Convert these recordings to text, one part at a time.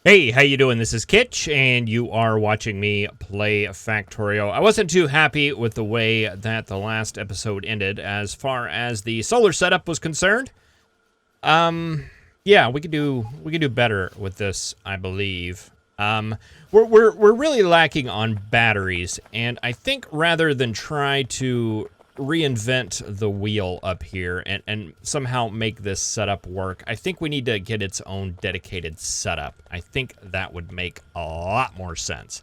Hey, how you doing? This is Kitch, and you are watching me play Factorio. I wasn't too happy with the way that the last episode ended as far as the solar setup was concerned. Yeah, we could do better with this, I believe. We're really lacking on batteries, and I think rather than try to reinvent the wheel up here and somehow make this setup work, I think we need to get its own dedicated setup. I think that would make a lot more sense.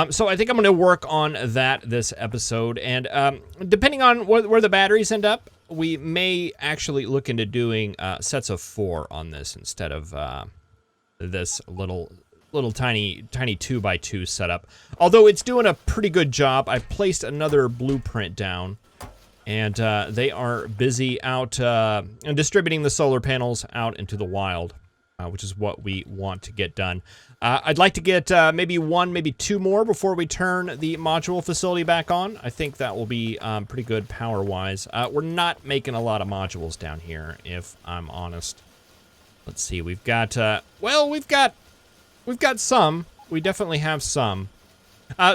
So I think I'm going to work on that this episode, and depending on where the batteries end up, we may actually look into doing sets of 4 on this instead of this little tiny 2x2 setup. Although it's doing a pretty good job. I placed another blueprint down, and they are busy out and distributing the solar panels out into the wild, which is what we want to get done. I'd like to get maybe 1, maybe 2 more before we turn the module facility back on. I think that will be pretty good power-wise. We're not making a lot of modules down here, if I'm honest. Let's see, we've got, well, we've got some. We definitely have some.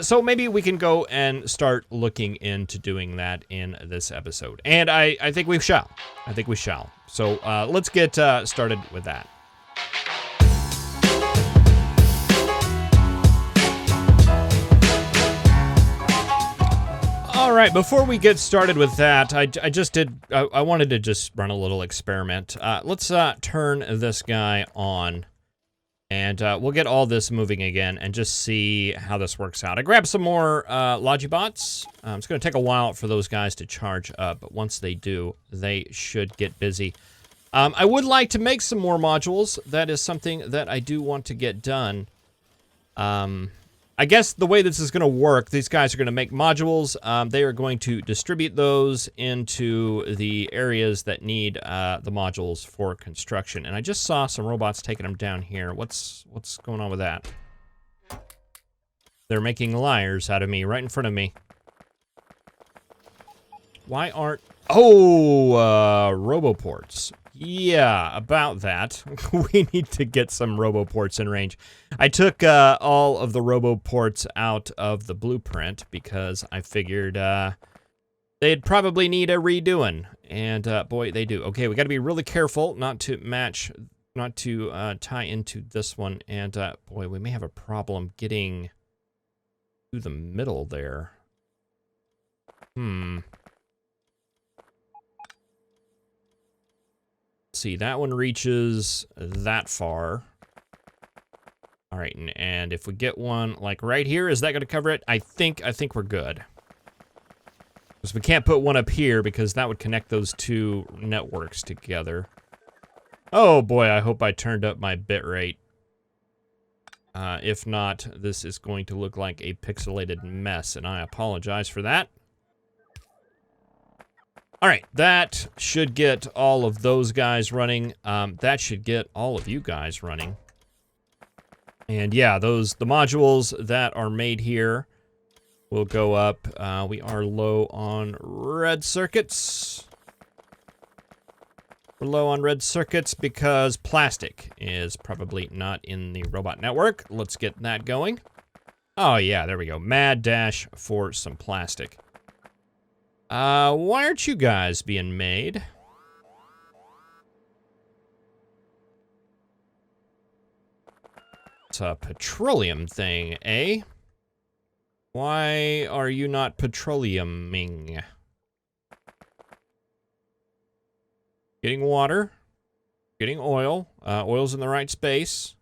So maybe we can go and start looking into doing that in this episode. And I think we shall. I think we shall. So let's get started with that. All right, before we get started with that, I wanted to just run a little experiment. Let's turn this guy on. And we'll get all this moving again and just see how this works out. I grabbed some more Logibots. It's going to take a while for those guys to charge up, but once they do, they should get busy. I would like to make some more modules. That is something that I do want to get done. I guess the way this is going to work, these guys are going to make modules. They are going to distribute those into the areas that need the modules for construction. And I just saw some robots taking them down here. What's going on with that? They're making liars out of me right in front of me. Why aren't... Oh, roboports. Yeah, about that. We need to get some roboports in range. I took all of the roboports out of the blueprint because I figured they'd probably need a redoing. And boy, they do. Okay, we got to be really careful not to tie into this one. And boy, we may have a problem getting to the middle there. See, that one reaches that far. All right, and if we get one like right here, is that going to cover it? I think we're good. Because we can't put one up here because that would connect those two networks together. Oh boy, I hope I turned up my bitrate. If not, this is going to look like a pixelated mess, and I apologize for that. All right, that should get all of those guys running. That should get all of you guys running. And yeah, the modules that are made here will go up. We are low on red circuits. We're low on red circuits because plastic is probably not in the robot network. Let's get that going. Oh yeah, there we go. Mad dash for some plastic. Why aren't you guys being made? It's a petroleum thing, eh? Why are you not petroleuming? Getting water. Getting oil. Oil's in the right space.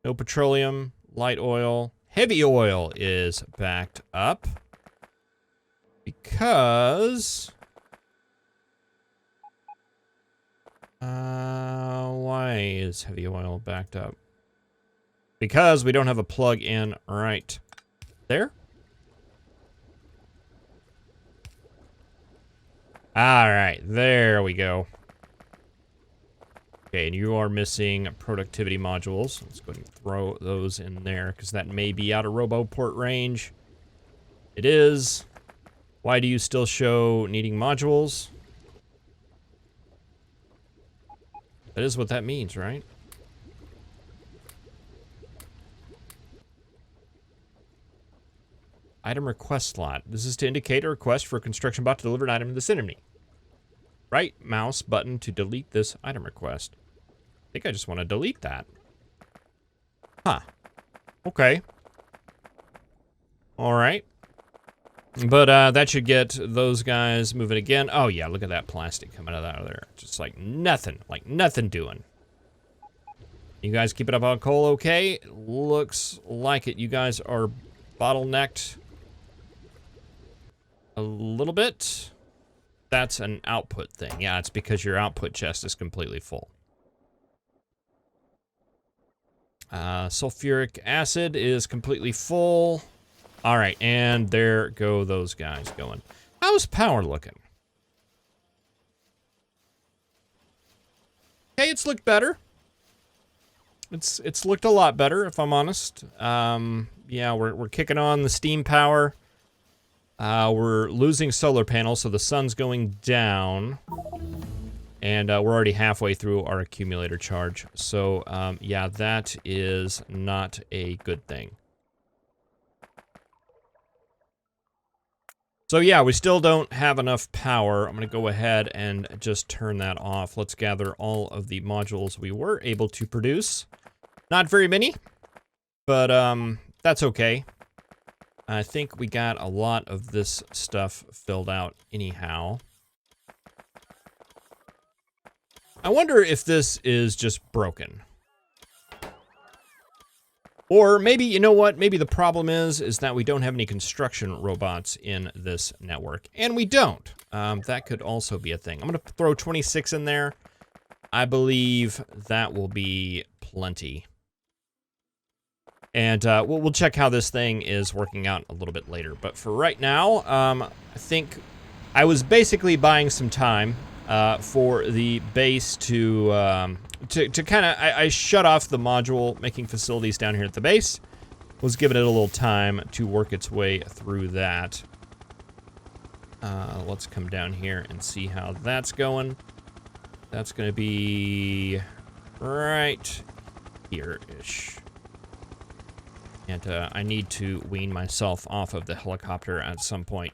No petroleum. Light oil. Heavy oil is backed up. Because... why is heavy oil backed up? Because we don't have a plug-in right there. Alright, there we go. Okay, and you are missing productivity modules. Let's go ahead and throw those in there, because that may be out of RoboPort range. It is. Why do you still show needing modules? That is what that means, right? Item request slot. This is to indicate a request for a construction bot to deliver an item to the enemy. Right mouse button to delete this item request. I think I just want to delete that. Huh. Okay. All right. But that should get those guys moving again. Oh, yeah, look at that plastic coming out of there. Just like nothing doing. You guys keep it up on coal okay? Looks like it. You guys are bottlenecked a little bit. That's an output thing. Yeah, it's because your output chest is completely full. Sulfuric acid is completely full. All right, and there go those guys going. How's power looking? Okay, it's looked better. It's looked a lot better, if I'm honest. Yeah, we're kicking on the steam power. We're losing solar panels, so the sun's going down. And we're already halfway through our accumulator charge. So, yeah, that is not a good thing. So yeah, we still don't have enough power. I'm gonna go ahead and just turn that off. Let's gather all of the modules we were able to produce. Not very many, but that's okay. I think we got a lot of this stuff filled out anyhow. I wonder if this is just broken. Or maybe, you know what, maybe the problem is that we don't have any construction robots in this network. And we don't. That could also be a thing. I'm going to throw 26 in there. I believe that will be plenty. And we'll check how this thing is working out a little bit later. But for right now, I think I was basically buying some time for the base to kind of, I shut off the module making facilities down here at the base. Was giving it a little time to work its way through that. Let's come down here and see how that's going. That's going to be right here-ish. And I need to wean myself off of the helicopter at some point.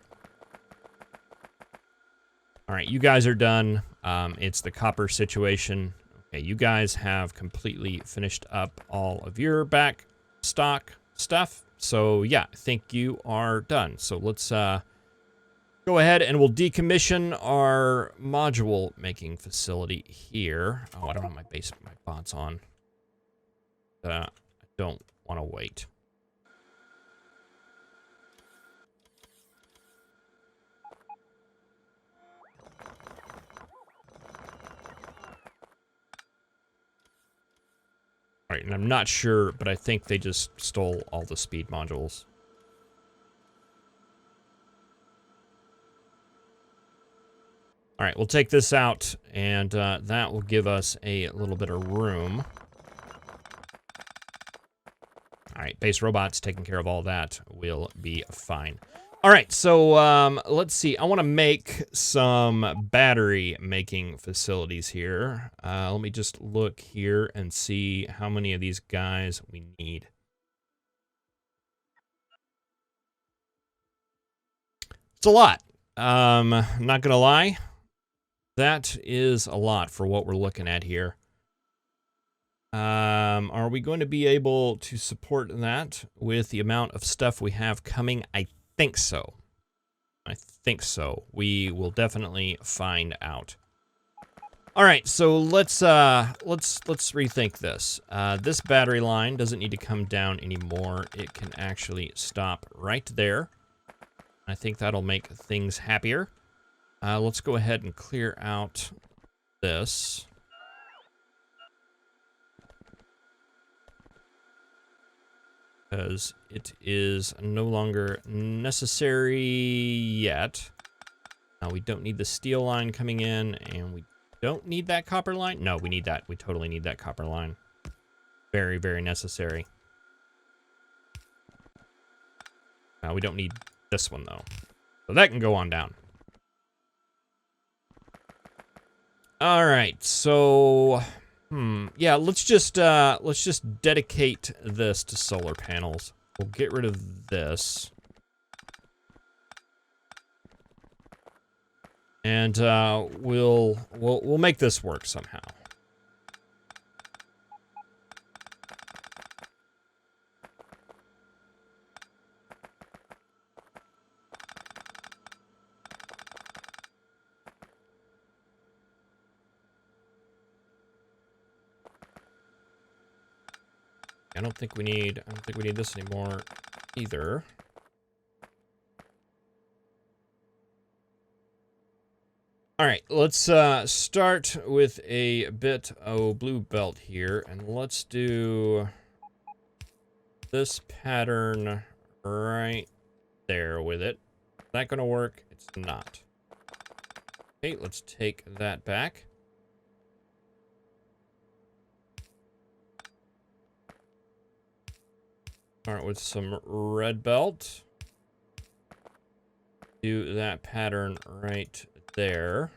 All right, you guys are done. It's the copper situation. Okay, you guys have completely finished up all of your back stock stuff. So yeah, I think you are done. So let's go ahead and we'll decommission our module making facility here. Oh, I don't have my bots on. I don't want to wait. All right, and I'm not sure, but I think they just stole all the speed modules. All right, we'll take this out, and that will give us a little bit of room. All right, base robots taking care of all that will be fine. All right, so let's see. I want to make some battery making facilities here. Let me just look here and see how many of these guys we need. It's a lot. Not gonna lie. That is a lot for what we're looking at here. Are we going to be able to support that with the amount of stuff we have coming? I think so. I think so. We will definitely find out. All right, so let's rethink this. This battery line doesn't need to come down anymore. It can actually stop right there. I think that'll make things happier. Let's go ahead and clear out this. Because it is no longer necessary yet. We don't need the steel line coming in, and we don't need that copper line. No, we need that. We totally need that copper line. Very, very necessary. We don't need this one, though. So that can go on down. All right, so... yeah, let's just dedicate this to solar panels. We'll get rid of this. And we'll make this work somehow. I don't think we need this anymore either. All right, let's start with a bit of blue belt here, and let's do this pattern right there with it. Is that gonna work? It's not. Okay, let's take that back. Start with some red belt. Do that pattern right there.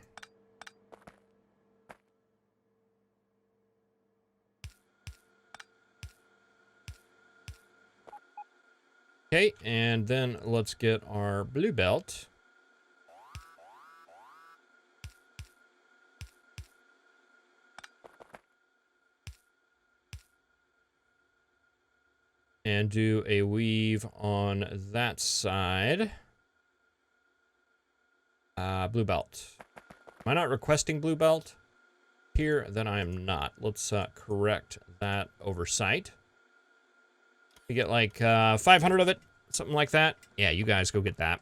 Okay, and then let's get our blue belt. And do a weave on that side. Blue belt. Am I not requesting blue belt here? Then I am not. Let's correct that oversight. We get like 500 of it, something like that. Yeah, you guys go get that.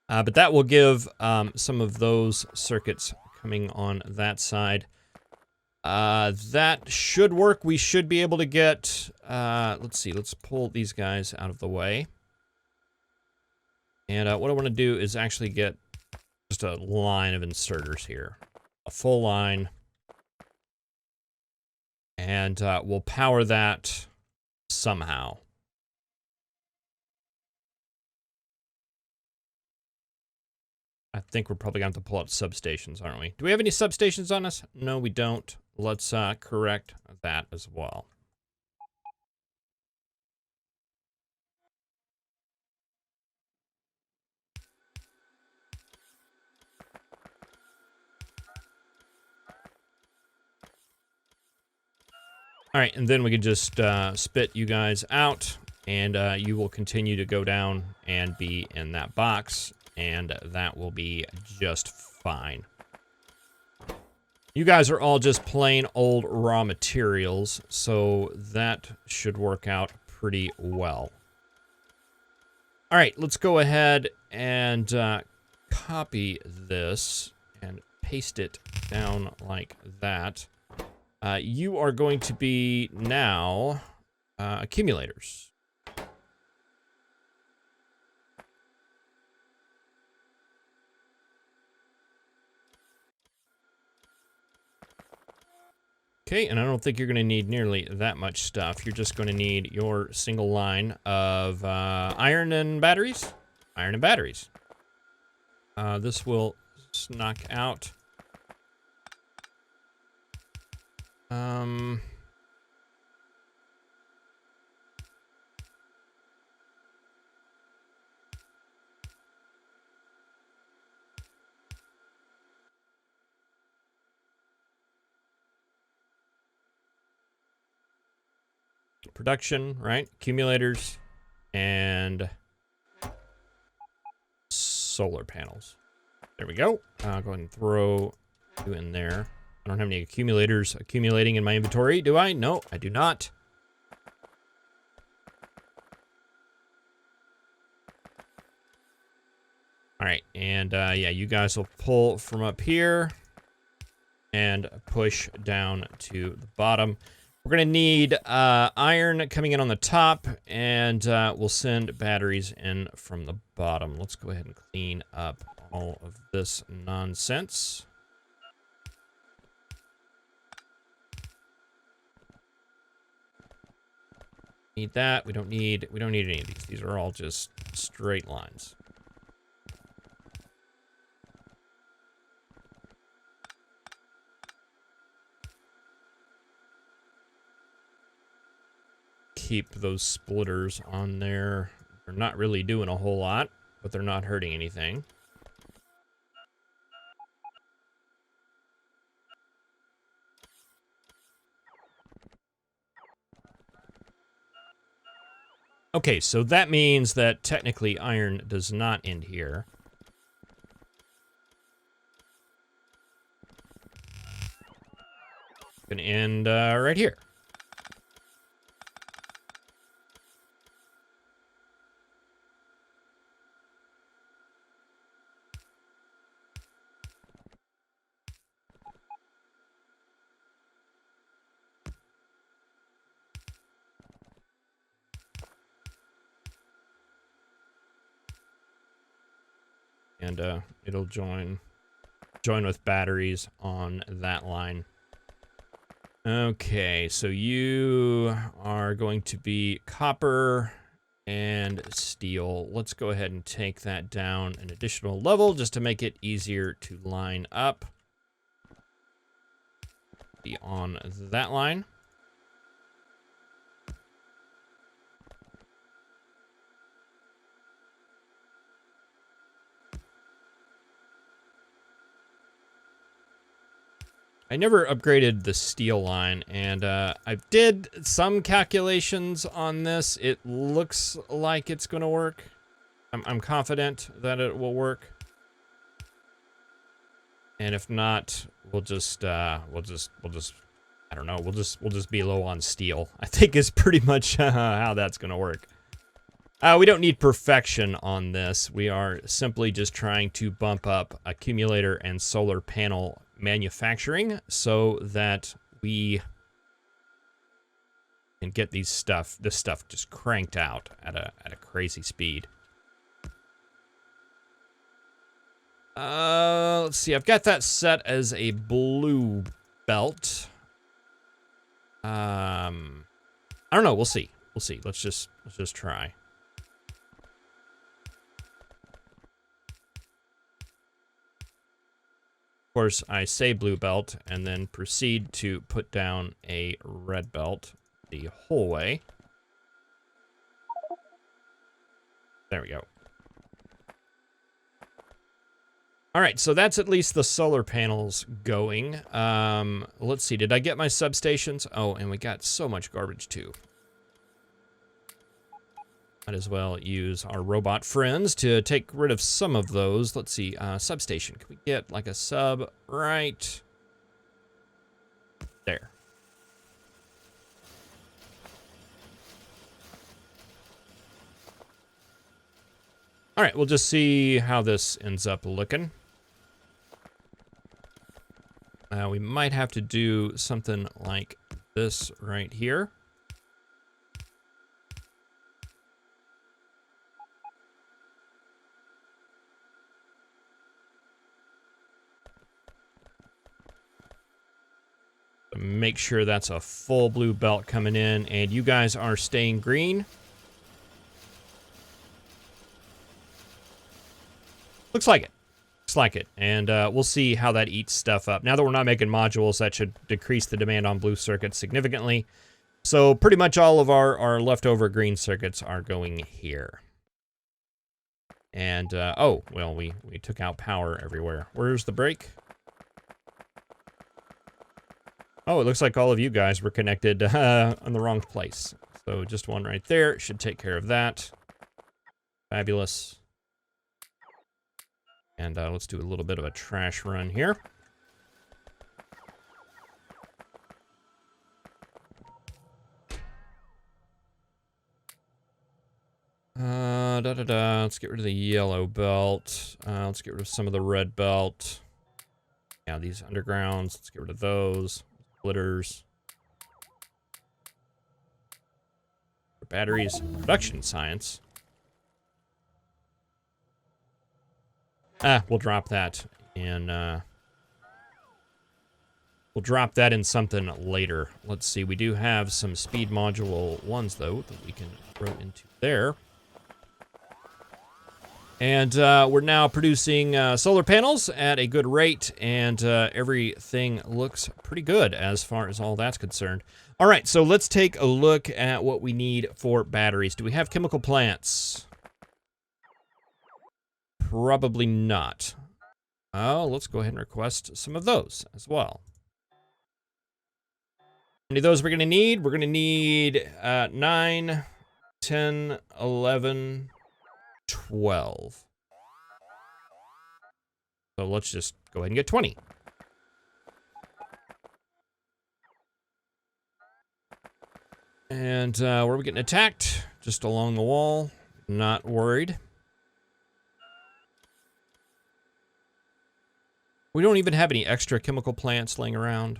But that will give some of those circuits coming on that side. That should work. We should be able to get, let's see, let's pull these guys out of the way. And what I want to do is actually get just a line of inserters here. A full line. And we'll power that somehow. I think we're probably going to have to pull out substations, aren't we? Do we have any substations on us? No, we don't. Let's correct that as well. All right, and then we can just spit you guys out, and you will continue to go down and be in that box, and that will be just fine. You guys are all just plain old raw materials, so that should work out pretty well. All right, let's go ahead and copy this and paste it down like that. You are going to be now accumulators. Okay, and I don't think you're going to need nearly that much stuff. You're just going to need your single line of iron and batteries. Iron and batteries. This will knock out. Production, right? Accumulators and solar panels. There we go. Go ahead and throw you in there. I don't have any accumulators accumulating in my inventory, do I? No, I do not. All right, and yeah, you guys will pull from up here and push down to the bottom. We're gonna need iron coming in on the top, and we'll send batteries in from the bottom. Let's go ahead and clean up all of this nonsense. Need that. We don't need any of these. These are all just straight lines. Keep those splitters on there. They're not really doing a whole lot, but they're not hurting anything. Okay, so that means that technically iron does not end here. It's gonna end right here. And it'll join with batteries on that line. Okay, so you are going to be copper and steel. Let's go ahead and take that down an additional level just to make it easier to line up. Be on that line. I never upgraded the steel line, and I did some calculations on this. It looks like it's going to work. I'm confident that it will work. And if not, we'll just I don't know, we'll just be low on steel. I think is pretty much how that's going to work. We don't need perfection on this. We are simply just trying to bump up accumulator and solar panel manufacturing so that we can get this stuff just cranked out at a crazy speed. Let's see. I've got that set as a blue belt. I don't know. We'll see. We'll see. Let's just try. Of course, I say blue belt and then proceed to put down a red belt the whole way. There we go. All right, so that's at least the solar panels going. Let's see, did I get my substations? Oh, and we got so much garbage too. Might as well use our robot friends to take rid of some of those. Let's see, substation. Can we get like a sub right there? All right, we'll just see how this ends up looking. We might have to do something like this right here. Make sure that's a full blue belt coming in, and you guys are staying green. Looks like it. Looks like it. And we'll see how that eats stuff up. Now that we're not making modules, that should decrease the demand on blue circuits significantly. So pretty much all of our leftover green circuits are going here. And, oh, well, we took out power everywhere. Where's the break? Oh, it looks like all of you guys were connected on the wrong place. So just one right there should take care of that. Fabulous. And let's do a little bit of a trash run here. Let's get rid of the yellow belt. Let's get rid of some of the red belt. Yeah, these undergrounds, let's get rid of those. Splitters. Batteries, production science. We'll drop that in, we'll drop that in something later. Let's see, we do have some speed module ones, though, that we can throw into there. And we're now producing solar panels at a good rate, and everything looks pretty good as far as all that's concerned. All right, so let's take a look at what we need for batteries. Do we have chemical plants? Probably not. Oh, let's go ahead and request some of those as well. How many of those we're going to need? We're going to need 9, 10, 11, 12. So let's just go ahead and get 20. And where are we getting attacked? Just along the wall. Not worried. We don't even have any extra chemical plants laying around.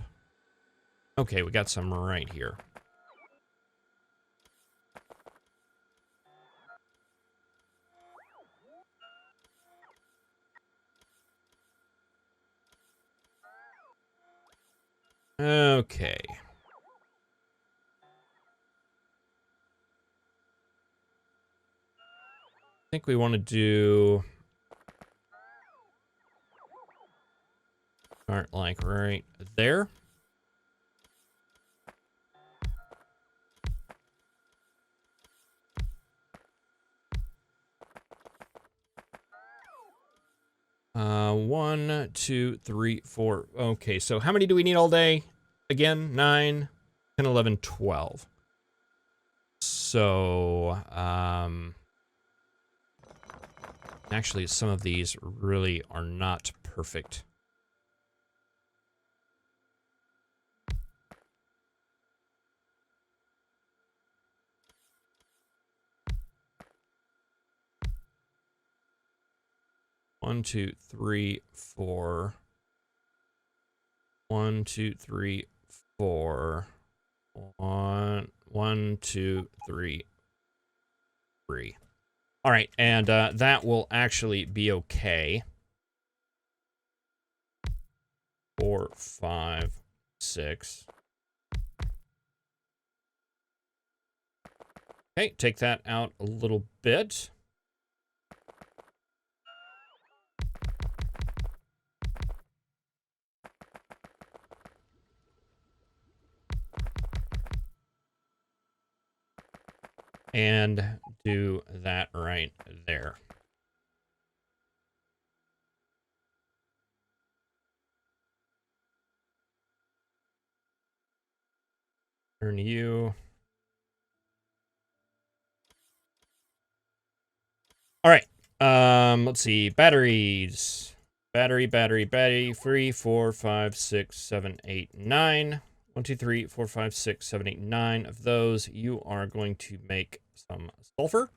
Okay, we got some right here. Okay. I think we want to do... start like right there. One, 2, 3, 4. Okay, so how many do we need all day? Again, 9, 10, 11, 12. So, actually, some of these really are not perfect. One, 2, 3, 4. 1, 2, 3, 4. 1, 2, 3, 3. All right, and that will actually be okay. 4, 5, 6. Okay, take that out a little bit. And do that right there. Turn you. All right. Let's see. Batteries. Battery. 3, 4, 5, 6, 7, 8, 9. 1, 2, 3, 4, 5, 6, 7, 8, 9 of those. You are going to make some sulfur.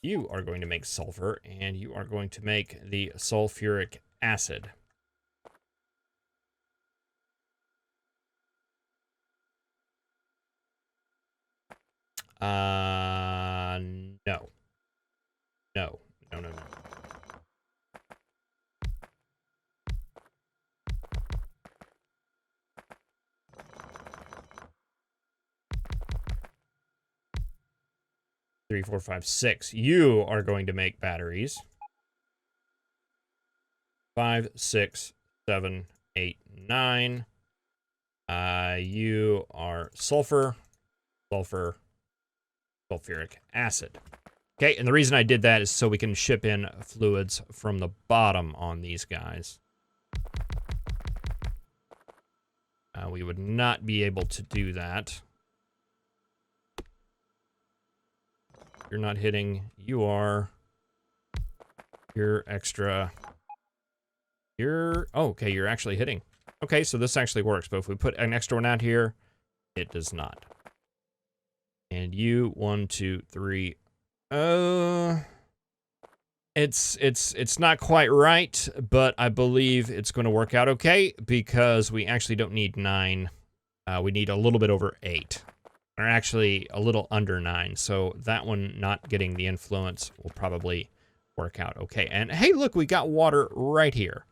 You are going to make sulfur, and you are going to make the sulfuric acid. No. No. 3, 4, 5, 6. You are going to make batteries. 5, 6, 7, 8, 9. You are sulfur, sulfuric acid. Okay, and the reason I did that is so we can ship in fluids from the bottom on these guys. We would not be able to do that. You're not hitting. You are. You're extra. You're... oh, okay, you're actually hitting. Okay, so this actually works, but if we put an extra one out here, it does not. And you, 1, 2, 3. It's not quite right, but I believe it's going to work out okay because we actually don't need 9. We need a little bit over 8. Or actually a little under 9. So that one not getting the influence will probably work out okay. And hey, look, we got water right here.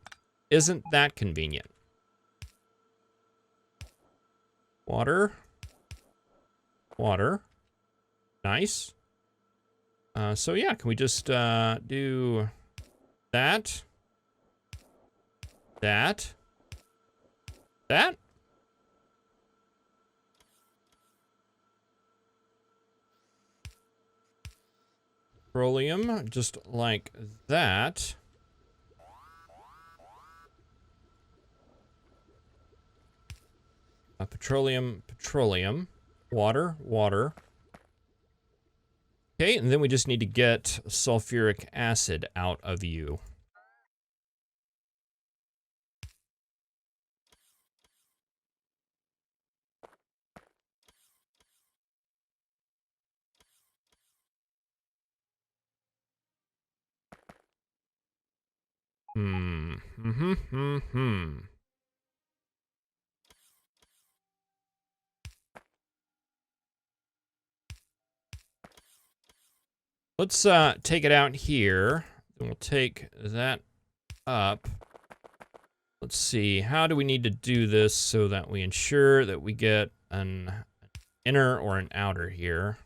Isn't that convenient? Water. Water. Nice. So yeah, can we just do that? That? Petroleum, just like that. Petroleum. Water. Okay, and then we just need to get sulfuric acid out of you. Let's take it out here. Then we'll take that up. Let's see, how do we need to do this so that we ensure that we get an inner or an outer here?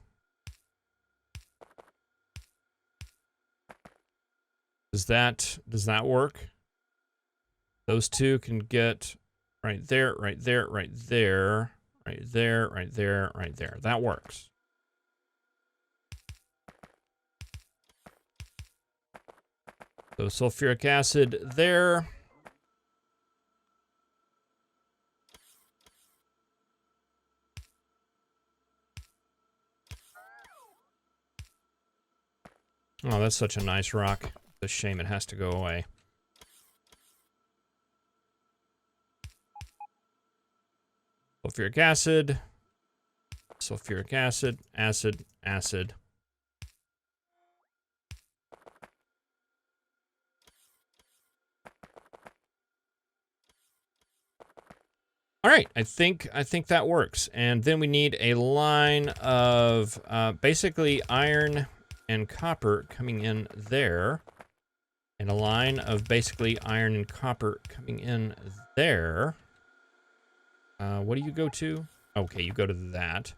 Does that work? Those two can get right there, right there, right there, right there, right there, right there. That works. So sulfuric acid there. Oh, that's such a nice rock. It's a shame it has to go away. Sulfuric acid, sulfuric acid, acid, acid. All right, I think that works. And then we need a line of basically iron and copper coming in there. And a line of basically iron and copper coming in there. What do you go to? Okay, you go to that.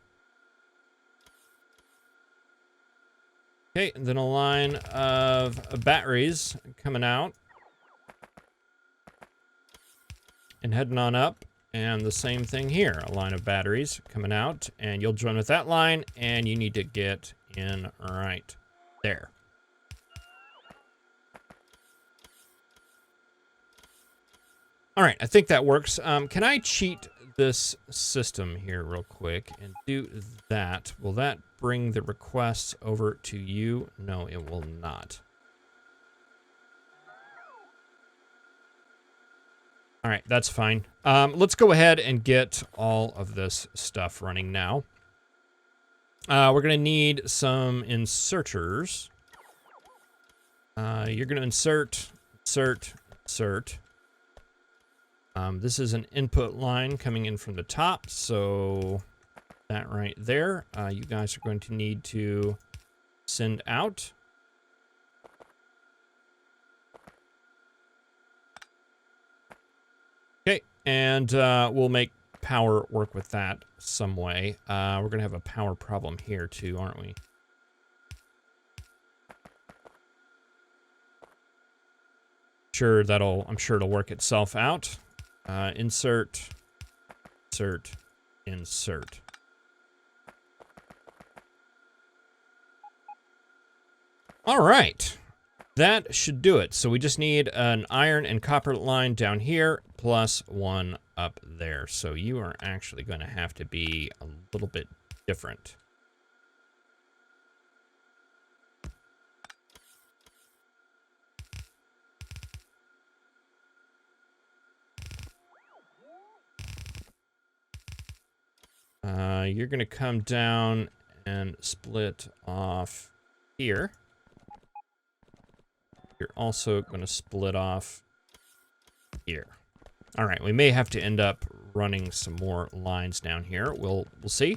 Okay, and then a line of batteries coming out. And heading on up. And the same thing here, a line of batteries coming out, and you'll join with that line, and you need to get in right there. All right, I think that works. Can I cheat this system here real quick and do that? Will that bring the requests over to you? No, it will not. All right, that's fine. Let's go ahead and get all of this stuff running now. We're going to need some inserters. You're going to insert. This is an input line coming in from the top, so that right there, you guys are going to need to send out. Okay, and we'll make power work with that some way. We're gonna have a power problem here too, aren't we? I'm sure it'll work itself out. Insert. All right. That should do it. So we just need an iron and copper line down here, plus one up there. So you are actually going to have to be a little bit different. You're going to come down and split off here. You're also going to split off here. All right, we may have to end up running some more lines down here. We'll see.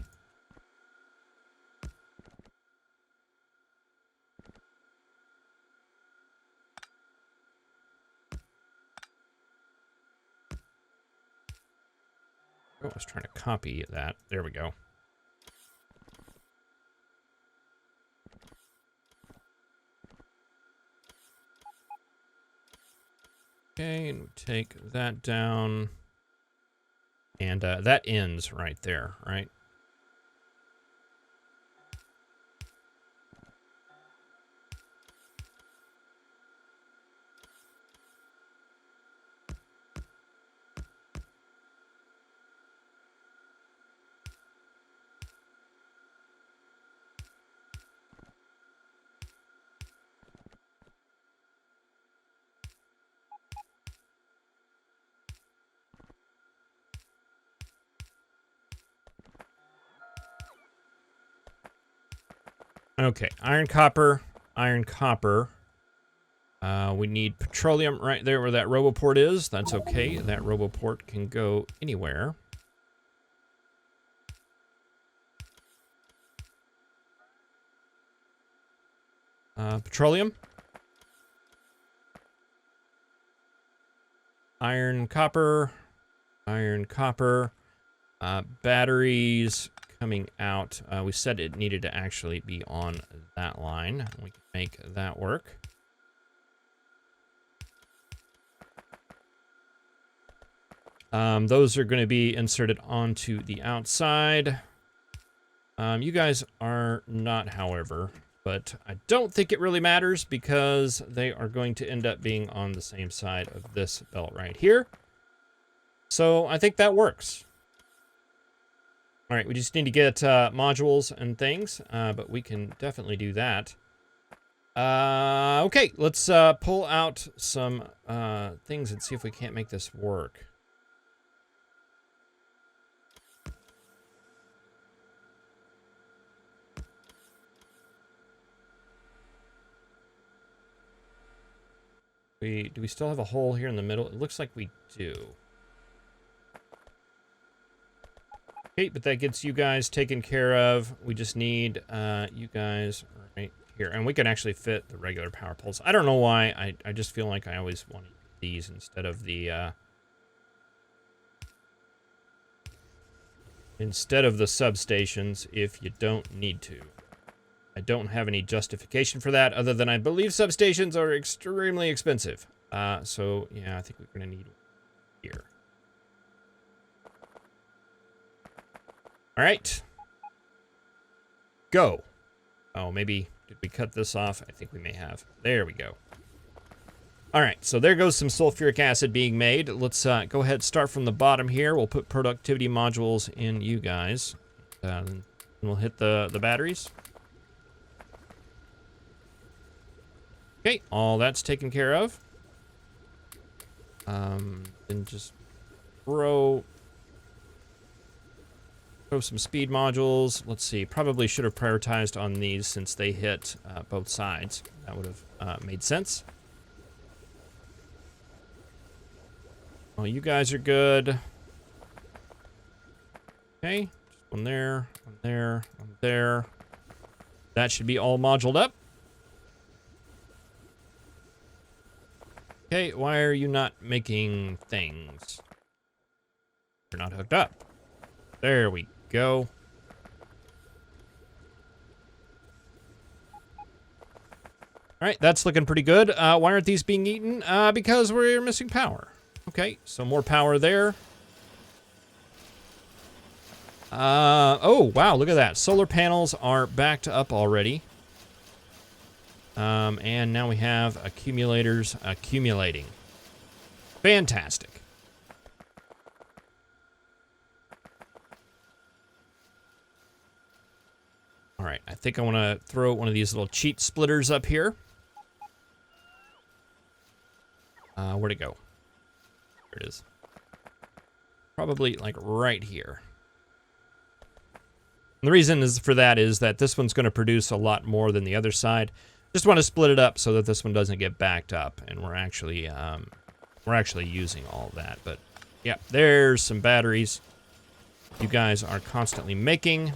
Oh, I was trying to copy that. There we go. Okay, and we take that down. And that ends right there, right? Okay, iron, copper, iron, copper. We need petroleum right there where that roboport is. That's okay. That roboport can go anywhere. Petroleum. Iron, copper. Iron, copper. Batteries coming out. We said it needed to actually be on that line. We can make that work. Those are going to be inserted onto the outside. You guys are not, however, but I don't think it really matters because they are going to end up being on the same side of this belt right here. So I think that works. All right, we just need to get modules and things, but we can definitely do that. Okay, let's pull out some things and see if we can't make this work. Do we still have a hole here in the middle? It looks like we do. Okay, but that gets you guys taken care of. We just need you guys right here. And we can actually fit the regular power poles. I don't know why. I just feel like I always wanted these instead of the substations if you don't need to. I don't have any justification for that other than I believe substations are extremely expensive. So, yeah, I think we're going to need here. All right. Go. Oh, maybe, did we cut this off? I think we may have. There we go. All right, so there goes some sulfuric acid being made. Let's go ahead and start from the bottom here. We'll put productivity modules in you guys. And we'll hit the batteries. Okay, all that's taken care of. Then just throw some speed modules. Let's see, probably should have prioritized on these since they hit both sides. That would have made sense. Well, you guys are good. Okay, just one there, one there, one there. That should be all moduled up. Okay, why are you not making things? You're not hooked up. There we go. All right, that's looking pretty good. Why aren't these being eaten? Because we're missing power. Okay, so more power there. Oh, wow, look at that. Solar panels are backed up already. And now we have accumulators accumulating. Fantastic. All right, I think I want to throw one of these little cheat splitters up here. Where'd it go? There it is. Probably like right here. And the reason is for that is that this one's going to produce a lot more than the other side. Just want to split it up so that this one doesn't get backed up, and we're actually using all of that. But yeah, there's some batteries. You guys are constantly making.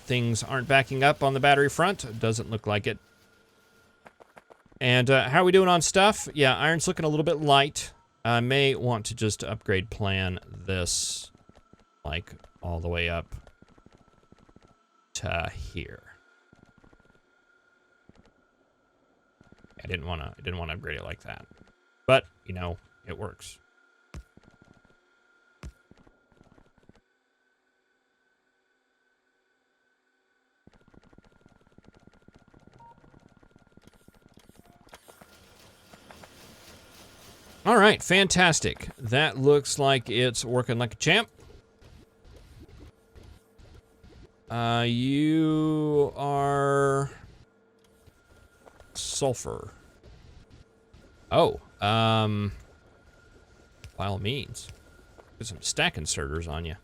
Things aren't backing up on the battery front. It doesn't look like it. And how are we doing on stuff? Yeah, iron's looking a little bit light. I may want to just upgrade plan this, like, all the way up to here. I didn't want to upgrade it like that. But, you know, it works. All right, fantastic. That looks like it's working like a champ. You are sulfur. Oh, by all means. Put some stack inserters on you.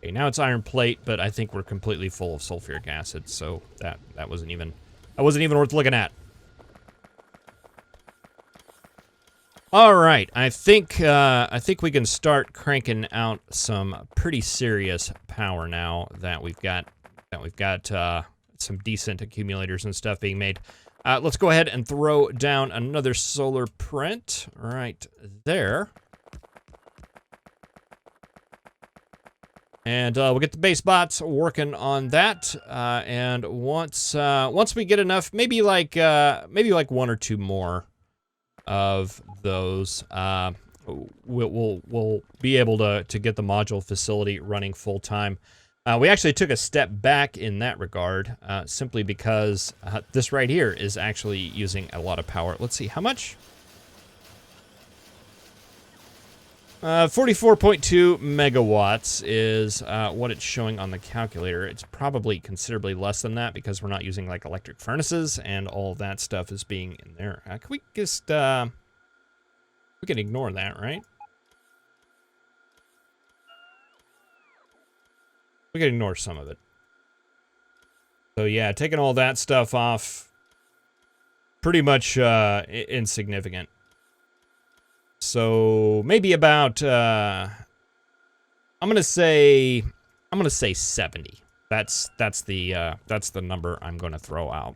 Okay, now it's iron plate, but I think we're completely full of sulfuric acid, so that wasn't even worth looking at. All right, I think we can start cranking out some pretty serious power now that we've got some decent accumulators and stuff being made. Let's go ahead and throw down another solar print right there. And we'll get the base bots working on that. And once we get enough, maybe like one or two more of those, we'll be able to get the module facility running full time. We actually took a step back in that regard, simply because this right here is actually using a lot of power. Let's see, how much? 44.2 megawatts is what it's showing on the calculator. It's probably considerably less than that because we're not using like electric furnaces and all that stuff is being in there. Can we just, we can ignore that, right? We can ignore some of it. So yeah, taking all that stuff off, pretty much insignificant. So maybe about I'm gonna say 70. That's the number I'm gonna throw out.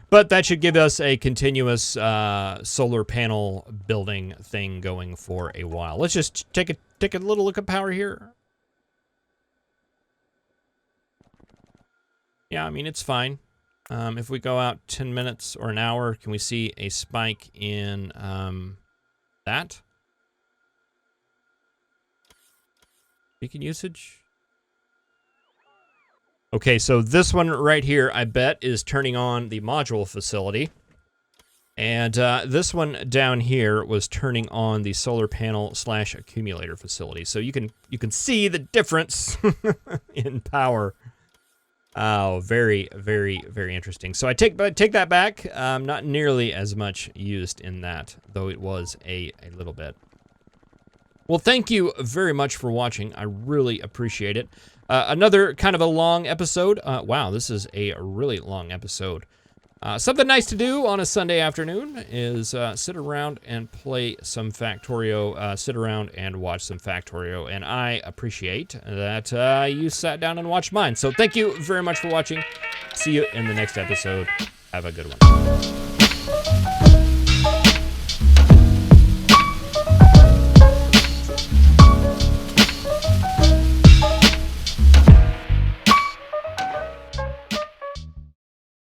But that should give us a continuous solar panel building thing going for a while. Let's just take a little look at power here. Yeah, I mean, it's fine. If we go out 10 minutes or an hour, can we see a spike in that? Beacon usage? Okay, so this one right here, I bet, is turning on the module facility. And this one down here was turning on the solar panel / accumulator facility. So you can see the difference in power. Oh, very, very, very interesting. So I take that back. Not nearly as much used in that, though it was a little bit. Well, thank you very much for watching. I really appreciate it. Another kind of a long episode. Wow, this is a really long episode. Something nice to do on a Sunday afternoon is sit around and play some Factorio, sit around and watch some Factorio, and I appreciate that you sat down and watched mine. So thank you very much for watching. See you in the next episode. Have a good one.